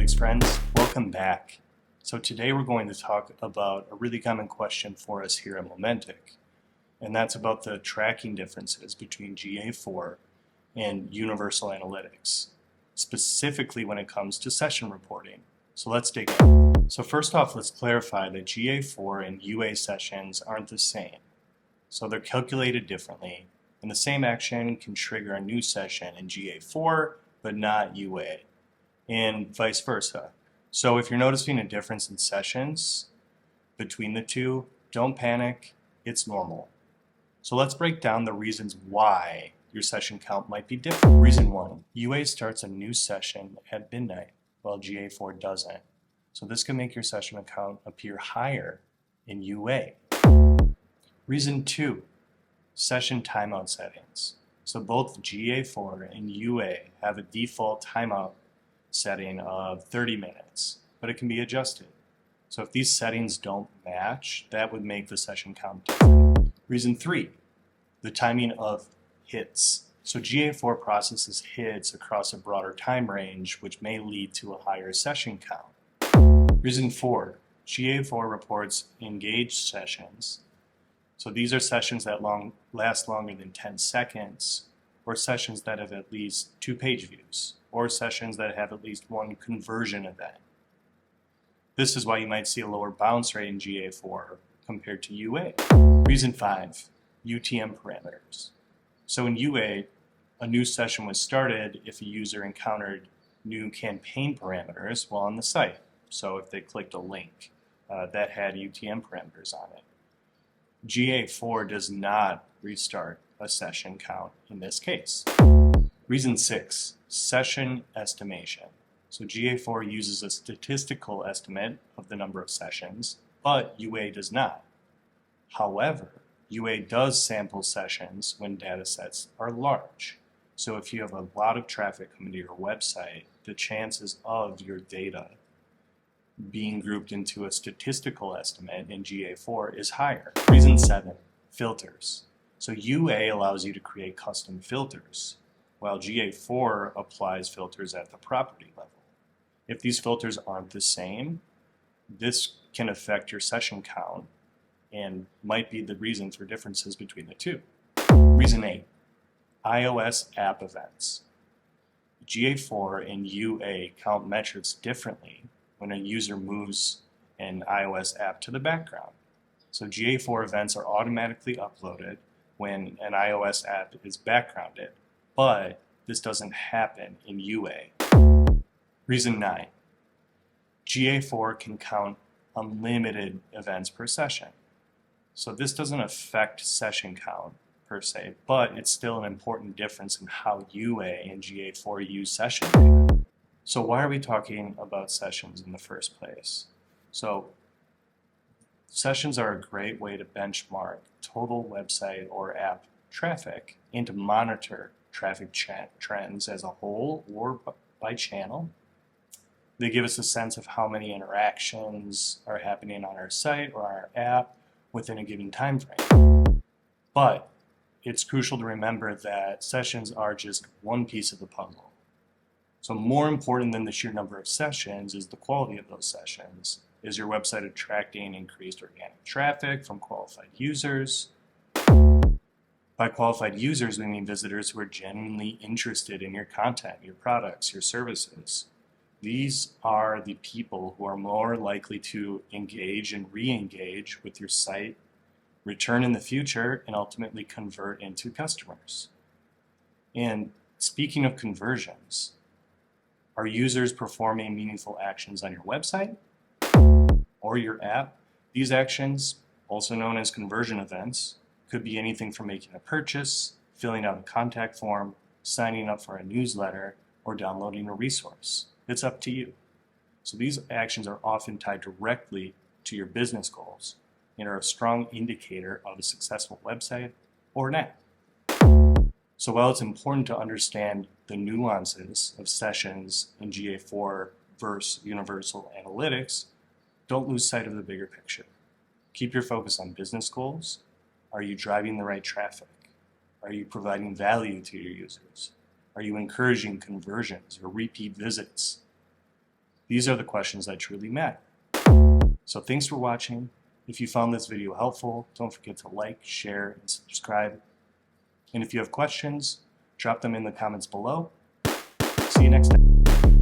Analytics friends, welcome back. So today we're going to talk about a really common question for us here at Momentic, and that's about the tracking differences between GA4 and Universal Analytics, specifically when it comes to session reporting. So let's dig in. So first off, let's clarify that GA4 and UA sessions aren't the same. So they're calculated differently, and the same action can trigger a new session in GA4, but not UA, and vice versa. So if you're noticing a difference in sessions between the two, don't panic, it's normal. So let's break down the reasons why your session count might be different. Reason 1, UA starts a new session at midnight, while GA4 doesn't. So this can make your session count appear higher in UA. Reason 2, session timeout settings. So both GA4 and UA have a default timeout setting of 30 minutes, but it can be adjusted. So if these settings don't match, that would make the session count different. Reason 3, the timing of hits. So GA4 processes hits across a broader time range, which may lead to a higher session count. Reason 4, GA4 reports engaged sessions. So these are sessions that last longer than 10 seconds, or sessions that have at least 2 page views, or sessions that have at least 1 conversion event. This is why you might see a lower bounce rate in GA4 compared to UA. Reason 5, UTM parameters. So in UA, a new session was started if a user encountered new campaign parameters while on the site. So if they clicked a link that had UTM parameters on it. GA4 does not restart a session count in this case. Reason 6, session estimation. So GA4 uses a statistical estimate of the number of sessions, but UA does not. However, UA does sample sessions when data sets are large. So if you have a lot of traffic coming to your website, the chances of your data being grouped into a statistical estimate in GA4 is higher. Reason 7, filters. So UA allows you to create custom filters, while GA4 applies filters at the property level. If these filters aren't the same, this can affect your session count and might be the reason for differences between the two. Reason 8, iOS app events. GA4 and UA count metrics differently when a user moves an iOS app to the background. So GA4 events are automatically uploaded when an iOS app is backgrounded, but this doesn't happen in UA. Reason 9, GA4 can count unlimited events per session. So this doesn't affect session count per se, but it's still an important difference in how UA and GA4 use session data. So why are we talking about sessions in the first place? So sessions are a great way to benchmark total website or app traffic and to monitor traffic trends as a whole or by channel. They give us a sense of how many interactions are happening on our site or our app within a given time frame. But it's crucial to remember that sessions are just one piece of the puzzle. So more important than the sheer number of sessions is the quality of those sessions. Is your website attracting increased organic traffic from qualified users? By qualified users, we mean visitors who are genuinely interested in your content, your products, your services. These are the people who are more likely to engage and re-engage with your site, return in the future, and ultimately convert into customers. And speaking of conversions, are users performing meaningful actions on your website or your app? These actions, also known as conversion events, could be anything from making a purchase, filling out a contact form, signing up for a newsletter, or downloading a resource. It's up to you. So these actions are often tied directly to your business goals and are a strong indicator of a successful website or an app. So while it's important to understand the nuances of sessions in GA4 versus Universal Analytics, don't lose sight of the bigger picture. Keep your focus on business goals. Are you driving the right traffic? Are you providing value to your users? Are you encouraging conversions or repeat visits? These are the questions that truly matter. So thanks for watching. If you found this video helpful, don't forget to like, share, and subscribe. And if you have questions, drop them in the comments below. See you next time.